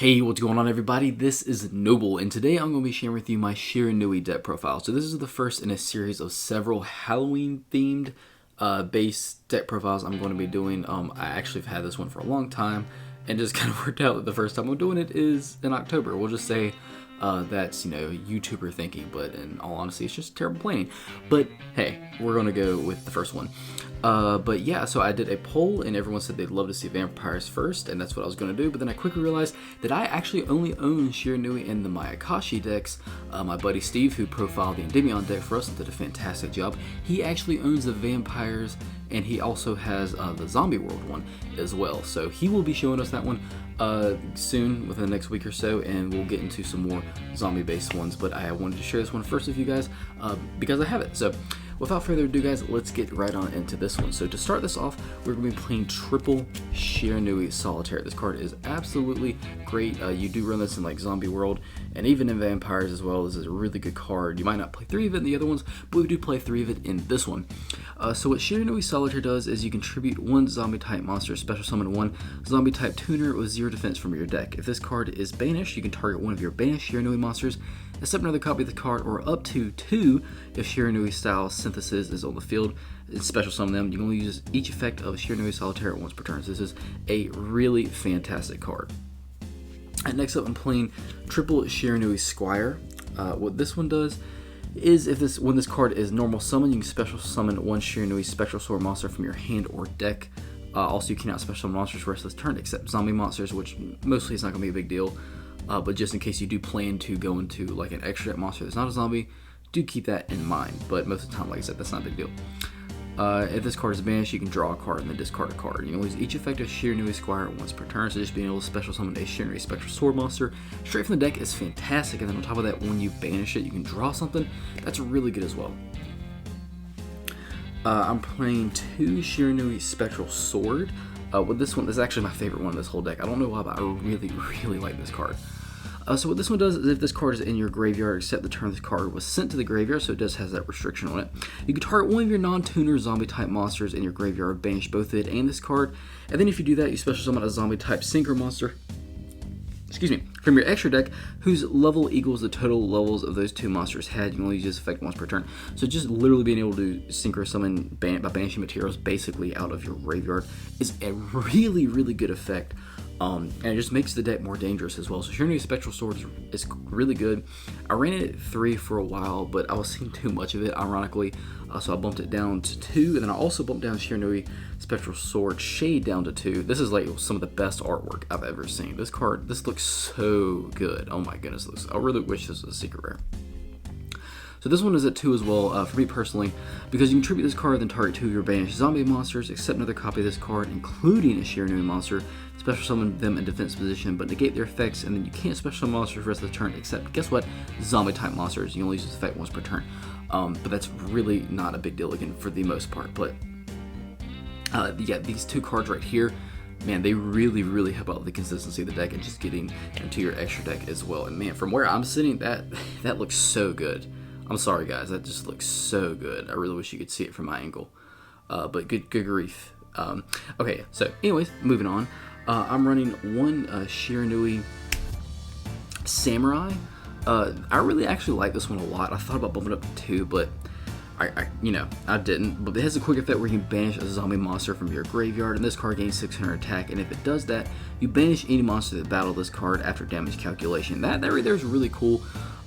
Hey, what's going on everybody? This is Noble, and today I'm going to be sharing with you my Shiranui deck profile. So this is the first in a series of several Halloween-themed base deck profiles I'm going to be doing. I actually have had this one for a long time, and just kind of worked out that the first time I'm doing it is in October. We'll just say that's, YouTuber thinking, but in all honesty, it's just terrible planning. But hey, we're going to go with the first one. But yeah, so I did a poll and everyone said they'd love to see vampires first, and that's what I was going to do. But then I quickly realized that I actually only own Shiranui in the Mayakashi decks. My buddy Steve, who profiled the Endymion deck for us and did a fantastic job, he actually owns the vampires, and he also has the Zombie World one as well. So he will be showing us that one soon, within the next week or so, and we'll get into some more zombie-based ones. But I wanted to share this one first with you guys because I have it. So without further ado, guys, let's get right on into this one. So to start this off, we're going to be playing triple Shiranui Solitaire. This card is absolutely great. You do run this in like Zombie World and even in Vampires as well. This is a really good card. You might not play 3 of it in the other ones, but we do play 3 of it in this one. So what Shiranui Solitaire does is you contribute 1 zombie type monster, special summon 1 zombie type tuner with 0 defense from your deck. If this card is banished, you can target one of your banished Shiranui monsters, accept another copy of the card, or up to 2 if Shiranui style synthesis is on the field. And special summon them. You can only use each effect of Shiranui Solitaire once per turn. So this is a really fantastic card. And next up, I'm playing triple Shiranui Squire. What this one does is when this card is normal summon, you can special summon 1 Shiranui Spectral Sword monster from your hand or deck. Also, you cannot special summon monsters for the rest of this turn except zombie monsters, which mostly is not going to be a big deal. But just in case you do plan to go into like an extra deck monster that's not a zombie, do keep that in mind. But most of the time, like I said, that's not a big deal. If this card is banished, you can draw a card and then discard a card. You can use each effect of Shiranui Squire once per turn, so just being able to special summon a Shiranui Spectral Sword monster straight from the deck is fantastic. And then on top of that, when you banish it, you can draw something. That's really good as well. I'm playing 2 Shiranui Spectral Sword. With this one, this is actually my favorite one in this whole deck. I don't know why, but I really like this card. So what this one does is if this card is in your graveyard, except the turn this card was sent to the graveyard, so it does has that restriction on it, you can target one of your non-tuner zombie type monsters in your graveyard, banish both it and this card, and then if you do that, you special summon a zombie type synchro monster, from your extra deck, whose level equals the total levels of those 2 monsters had. You can only use this effect once per turn. So just literally being able to synchro summon by banishing materials basically out of your graveyard is a really good effect. And it just makes the deck more dangerous as well. So Shiranui Spectral Sword is really good. I ran it at 3 for a while, but I was seeing too much of it, ironically. So I bumped it down to 2, and then I also bumped down Shiranui Spectral Sword Shade down to 2. This is like some of the best artwork I've ever seen. This card, this looks so good. Oh my goodness, I really wish this was a secret rare. So this one is at 2 as well, for me personally, because you can tribute this card, then target 2 of your banished zombie monsters, accept another copy of this card, including a Shiranui monster, special summon them in defense position, but negate their effects, and then you can't special summon monsters for the rest of the turn, except, guess what, zombie type monsters. You only use this effect once per turn. But that's really not a big deal, again, for the most part. But yeah, these 2 cards right here, man, they really help out the consistency of the deck and just getting into your extra deck as well. And man, from where I'm sitting, that looks so good. I'm sorry guys, that just looks so good. I really wish you could see it from my angle. But good grief. Okay, so anyways, moving on. I'm running 1 Shiranui Samurai. I really actually like this one a lot. I thought about bumping it up to 2, but I didn't. But it has a quick effect where you can banish a zombie monster from your graveyard, and this card gains 600 attack. And if it does that, you banish any monster that battled this card after damage calculation. That right there is really cool.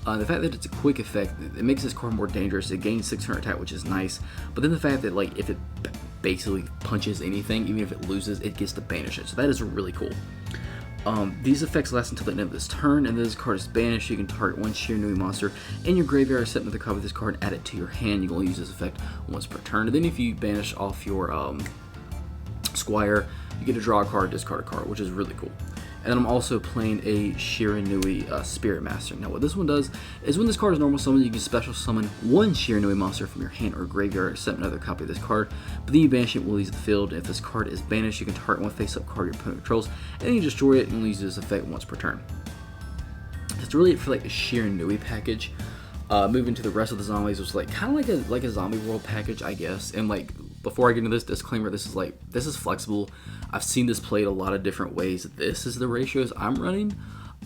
The fact that it's a quick effect, it makes this card more dangerous. It gains 600 attack, which is nice. But then the fact that like if it basically punches anything, even if it loses, it gets to banish it. So that is really cool. These effects last until the end of this turn, and then this card is banished. You can target 1 Shiranui monster in your graveyard, accept another copy of this card, add it to your hand. You can only use this effect once per turn. And then if you banish off your Squire, you get to draw a card, discard a card, which is really cool. And then I'm also playing a Shiranui Spirit Master. Now what this one does is when this card is normal summon, you can special summon 1 Shiranui monster from your hand or graveyard, accept another copy of this card, but then you banish it when it leaves the field. If this card is banished, you can target 1 face-up card your opponent controls, and then you destroy it and use this effect once per turn. That's really it for like the Shiranui package. Moving to the rest of the zombies, which is like kind of like a Zombie World package, I guess. And like before I get into this disclaimer, this is flexible. I've seen this played a lot of different ways. This is the ratios I'm running.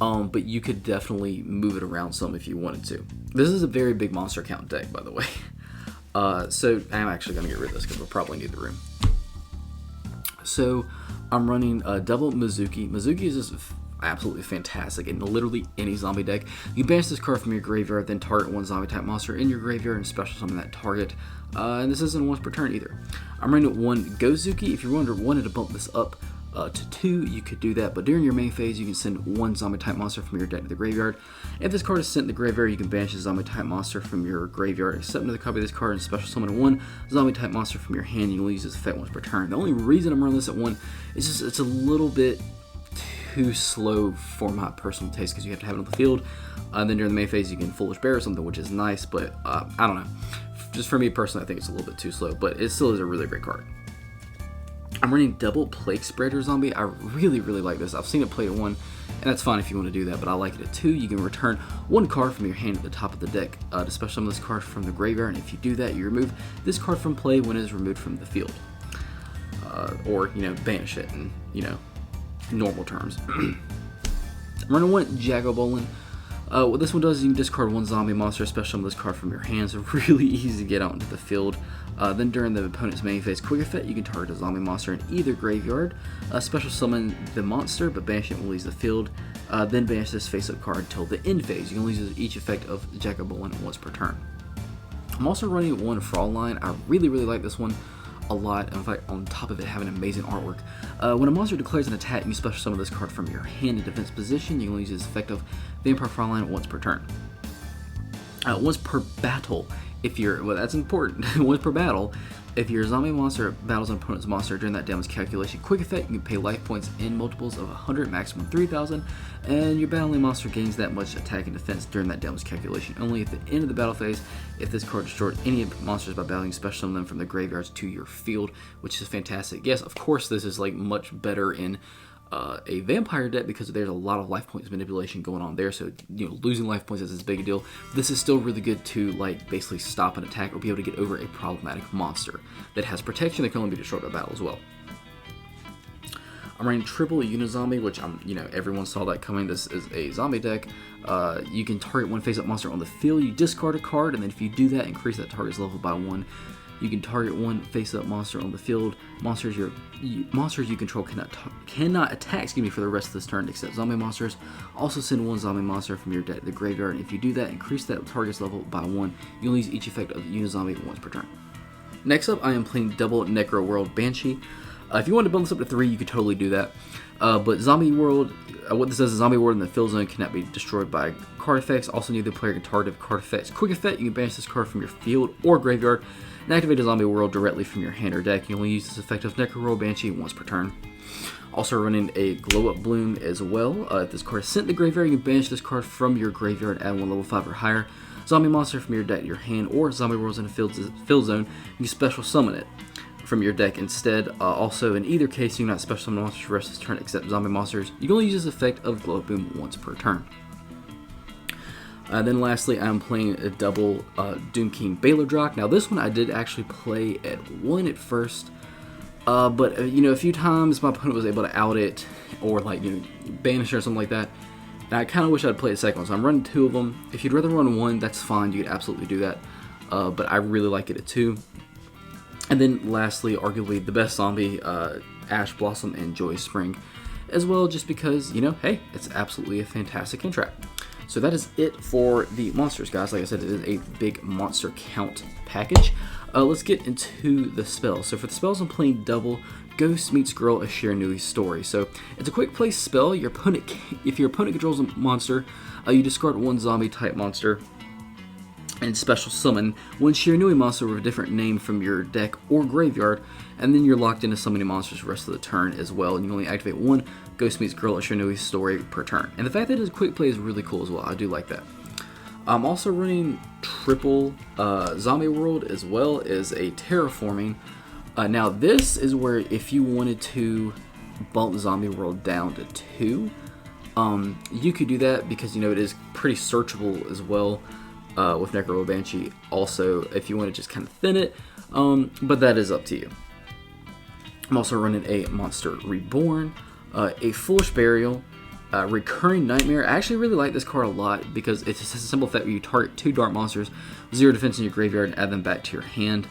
but you could definitely move it around some if you wanted to. This is a very big monster count deck, by the way. So I'm actually going to get rid of this because we'll probably need the room. So I'm running a double Mizuki. Mizuki is just absolutely fantastic in literally any zombie deck. You banish this card from your graveyard, then target one zombie type monster in your graveyard and special summon that target. And this isn't once per turn either. I'm running one Gozuki. If you wanted to bump this up to 2, you could do that, but during your main phase you can send one zombie type monster from your deck to the graveyard. If this card is sent to the graveyard, you can banish a zombie type monster from your graveyard, except another copy of this card and special summon one zombie type monster from your hand. You will use this effect once per turn. The only reason I'm running this at 1 is just it's a little bit too slow for my personal taste because you have to have it on the field. And then during the main phase you can Foolish Bear or something, which is nice, but I don't know. Just for me personally, I think it's a little bit too slow, but it still is a really great card. I'm running double Plague Spreader Zombie. I really like this. I've seen it played at 1, and that's fine if you want to do that, but I like it at 2. You can return one card from your hand at the top of the deck to special summon this card from the graveyard, and if you do that, you remove this card from play when it is removed from the field. Or, banish it in, normal terms. I'm running one Jagobolin. What this one does is you can discard one zombie monster, special summon this card from your hands. Really easy to get out into the field. Then during the opponent's main phase quick effect, you can target a zombie monster in either graveyard. Special summon the monster, but banish it when it leaves the field. Then banish this face-up card until the end phase. You can only use each effect of Jagobolin once per turn. I'm also running one Fraulein. I really like this one a lot. In fact, on top of it having amazing artwork. When a monster declares an attack, you special summon this card from your hand in defense position. You can only use this effect of Vampire Fraulein once per turn. Once per battle, that's important, once per battle, if your zombie monster battles an opponent's monster during that damage calculation quick effect, you can pay life points in multiples of 100, maximum 3,000, and your battling monster gains that much attack and defense during that damage calculation only at the end of the battle phase. If this card destroyed any monsters by battling, special summon them from the graveyards to your field, which is fantastic. Yes, of course, this is much better in a vampire deck because there's a lot of life points manipulation going on there, so losing life points is as big a deal. This is still really good to basically stop an attack or be able to get over a problematic monster that has protection that can only be destroyed by battle as well. I'm running triple Unizombie, which everyone saw that coming. This is a zombie deck. You can target one face-up monster on the field. You discard a card, and then if you do that, increase that target's level by 1. You can target one face-up monster on the field. Monsters you control cannot attack for the rest of this turn except zombie monsters. Also send one zombie monster from your deck to the graveyard, and if you do that, increase that target's level by 1. You'll use each effect of Unizombie once per turn. Next up, I am playing double Negro World Banshee. If you want to bump this up to 3, you could totally do that. But Zombie World, what this says is Zombie World in the field zone cannot be destroyed by card effects. Also, neither player can target card effects. Quick effect, you can banish this card from your field or graveyard and activate a Zombie World directly from your hand or deck. You only use this effect of Negro World Banshee once per turn. Also running a Glow Up Bloom as well. If this card is sent to the graveyard, you can banish this card from your graveyard at 1 level 5 or higher. Zombie monster from your deck to your hand, or Zombie Worlds in a field zone, you can special summon it from your deck instead. Also, in either case, you cannot special summon monsters for the rest of this turn except zombie monsters. You can only use this effect of Glow Up Bloom once per turn. Then lastly, I'm playing a double Doom King Baylor Drock. Now this one I did actually play at 1 at first, but a few times my opponent was able to out it or banish it or something like that. And I kind of wish I'd played a second one, so I'm running 2 of them. If you'd rather run 1, that's fine. You could absolutely do that, but I really like it at 2. And then lastly, arguably the best zombie, Ash Blossom and Joy Spring, as well, just because hey, it's absolutely a fantastic hand trap. So that is it for the monsters, guys. Like I said, it is a big monster count package. Let's get into the spells. So for the spells, I'm playing double Ghost Meets Girl, a Shiranui story. So it's a quick play spell. If your opponent controls a monster, you discard one zombie type monster and special summon one Shiranui monster with a different name from your deck or graveyard, and then you're locked into summoning monsters the rest of the turn as well, and you only activate one Ghost Meets Girl or Shiranui story per turn. And the fact that it is quick play is really cool as well. I do like that. I'm also running triple Zombie World as well as a Terraforming. Now this is where if you wanted to bump Zombie World down to 2, you could do that because it is pretty searchable as well. With Negro World Banshee also, if you want to just kind of thin it, but that is up to you. I'm also running a Monster Reborn, a Foolish Burial, Recurring Nightmare. I actually really like this card a lot because it's a simple effect where you target 2 dark monsters, 0 defense in your graveyard, and add them back to your hand.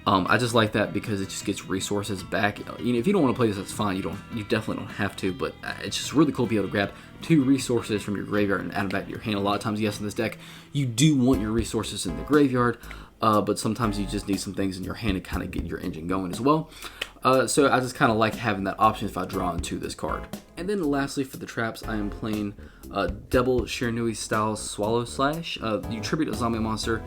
I just like that because it just gets resources back. You know, if you don't want to play this, that's fine. You definitely don't have to, but it's just really cool to be able to grab 2 resources from your graveyard and add them back to your hand. A lot of times, yes, in this deck, you do want your resources in the graveyard, but sometimes you just need some things in your hand to kind of get your engine going as well. So I just kind of like having that option if I draw into this card. And then lastly, for the traps, I am playing double Shiranui style Swallow Slash. You tribute a zombie monster,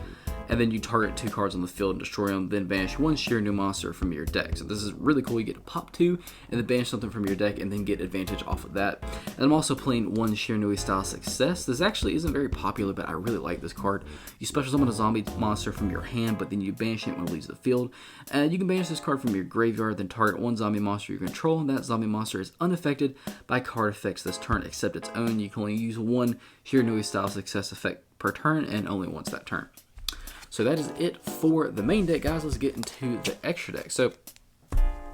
and then you target 2 cards on the field and destroy them, then banish 1 Shiranui monster from your deck. So this is really cool. You get to pop 2, and then banish something from your deck, and then get advantage off of that. And I'm also playing 1 Shiranui style Success. This actually isn't very popular, but I really like this card. You special summon a zombie monster from your hand, but then you banish it when it leaves the field. And you can banish this card from your graveyard, then target 1 zombie monster you control, and that zombie monster is unaffected by card effects this turn except its own. You can only use 1 Shiranui style Success effect per turn, and only once that turn. So that is it for the main deck, guys. Let's get into the extra deck. So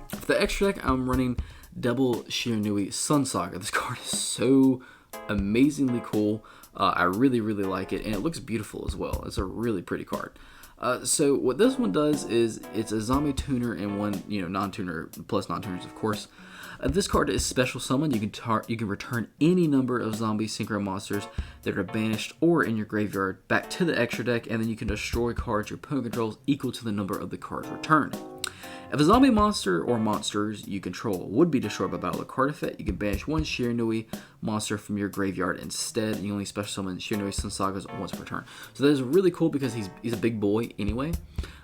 for the extra deck, I'm running double Shiranui Sun Saga. This card is so amazingly cool. I really, really like it, and it looks beautiful as well. It's a really pretty card. So what this one does is it's a zombie tuner and 1, non-tuner plus non-tuners, of course. This card is special summon. You can return any number of zombie synchro monsters that are banished or in your graveyard back to the extra deck, and then you can destroy cards your opponent controls equal to the number of the cards returned. If a zombie monster or monsters you control would be destroyed by battle or card effect, you can banish 1 Shiranui monster from your graveyard instead. You only special summon Shiranui Sun Sagas once per turn. So that is really cool because he's a big boy anyway.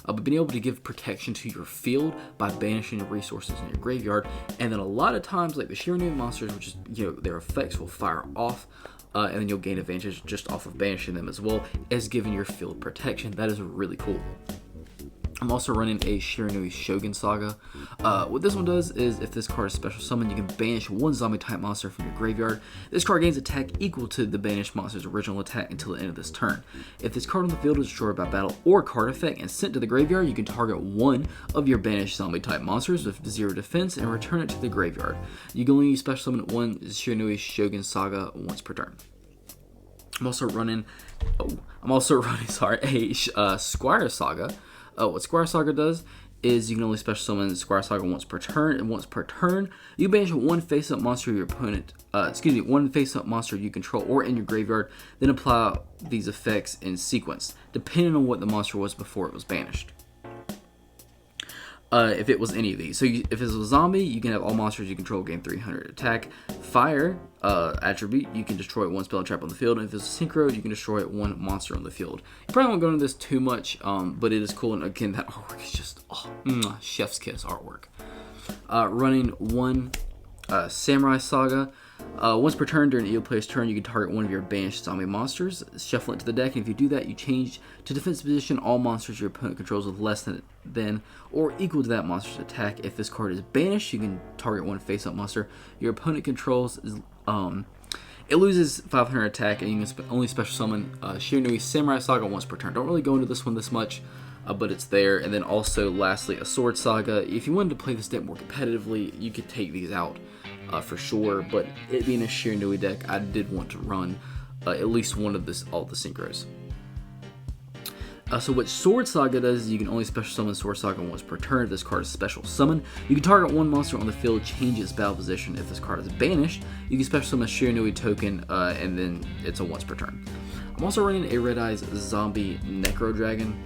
But being able to give protection to your field by banishing resources in your graveyard, and then a lot of times, like the Shiranui monsters, which is their effects will fire off, and then you'll gain advantage just off of banishing them as well as giving your field protection. That is really cool. I'm also running a Shiranui Shogun Saga. What this one does is if this card is special summon, you can banish 1 zombie type monster from your graveyard. This card gains attack equal to the banished monster's original attack until the end of this turn. If this card on the field is destroyed by battle or card effect and sent to the graveyard, you can target 1 of your banished zombie type monsters with 0 defense and return it to the graveyard. You can only special summon 1 Shiranui Shogun Saga once per turn. I'm also running a Squire Saga. What Squire Saga does is you can only special summon Squire Saga once per turn, and once per turn, you banish 1 face-up monster your opponent, 1 face-up monster you control or in your graveyard, then apply these effects in sequence, depending on what the monster was before it was banished. If it was any of these. So if it's a zombie, you can have all monsters you control gain 300 attack. Fire attribute, you can destroy 1 spell trap on the field. And if it's a synchro, you can destroy 1 monster on the field. You probably won't go into this too much, but it is cool. And again, that artwork is just chef's kiss artwork. Running 1 Samurai Saga. Once per turn during either player's turn, you can target 1 of your banished zombie monsters, shuffle it to the deck, and if you do that, you change to defensive position all monsters your opponent controls with less than or equal to that monster's attack. If this card is banished, you can target 1 face-up monster your opponent controls. It loses 500 attack, and you can only special summon Shiranui Samurai Saga once per turn. Don't really go into this one this much, but it's there. And then also, lastly, a Sword Saga. If you wanted to play this deck more competitively, you could take these out. For sure, but it being a Shiranui deck, I did want to run at least one of all the synchros. So what Sword Saga does is you can only special summon Sword Saga once per turn. If this card is special summon, you can target 1 monster on the field, change its battle position. If this card is banished, you can special summon a Shiranui token, and then it's a once per turn. I'm also running a Red Eyes Zombie Necro Dragon.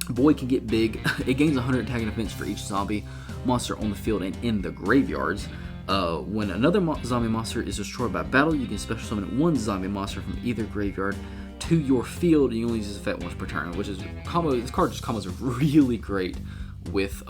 Boy can get big. It gains 100 attack and defense for each zombie monster on the field and in the graveyards. When another zombie monster is destroyed by battle, you can special summon 1 zombie monster from either graveyard to your field, and you only use this effect once per turn, which is this card just combos really great with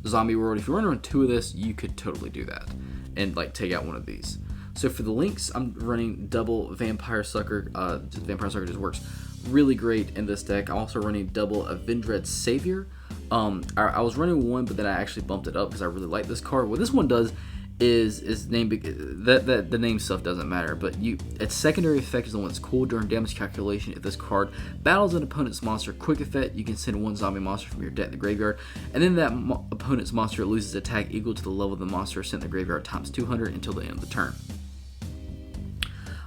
Zombie World. If you run 2 of this, you could totally do that and take out one of these. So for the links, I'm running double Vampire Sucker. Vampire Sucker just works really great in this deck. I'm also running double Avendred Savior. I was running 1, but then I actually bumped it up because I really like this card. What this one does is name that the name stuff doesn't matter, but its secondary effect is the one that's cool during damage calculation. If this card battles an opponent's monster, quick effect, you can send 1 zombie monster from your deck to the graveyard, and then that opponent's monster loses attack equal to the level of the monster sent to the graveyard times 200 until the end of the turn.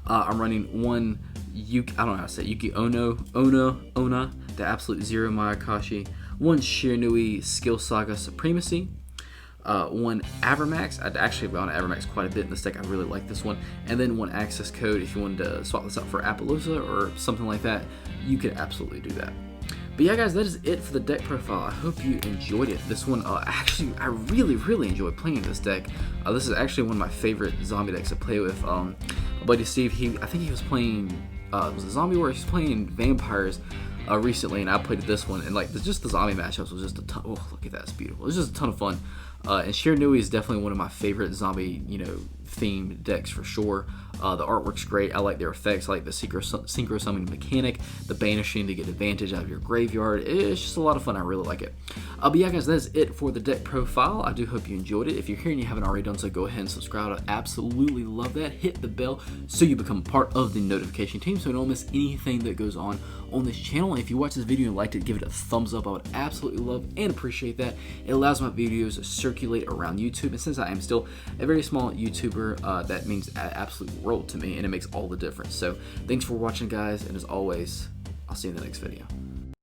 I'm running one Yuki, I don't know how to say it, Yuki Ona, the Absolute Zero Mayakashi, one Shiranui Skill Saga Supremacy, one Avermax. I'd actually gone to Avermax quite a bit in this deck. I really like this one. And then one Access Code. If you wanted to swap this out for Appaloosa or something like that, you could absolutely do that. But yeah, guys, that is it for the deck profile. I hope you enjoyed it. This one, actually, I really enjoyed playing this deck. This is actually one of my favorite zombie decks to play with. My buddy Steve, I think he was playing, was it Zombie Wars? He was playing Vampires recently, and I played this one, and like just the zombie matchups was just a ton. Oh, look at that, it's beautiful. It was just a ton of fun. And Shiranui is definitely one of my favorite zombie, themed decks for sure. The artwork's great. I like their effects. I like the synchro summoning mechanic, the banishing to get advantage out of your graveyard. It's just a lot of fun. I really like it. But yeah, guys, that is it for the deck profile. I do hope you enjoyed it. If you're here and you haven't already done so, go ahead and subscribe. I absolutely love that. Hit the bell so you become part of the notification team so you don't miss anything that goes on this channel. And if you watch this video and liked it, give it a thumbs up. I would absolutely love and appreciate that. It allows my videos to circulate around YouTube, and since I am still a very small YouTuber, that means an absolute world to me, and it makes all the difference. So thanks for watching, guys, and as always, I'll see you in the next video.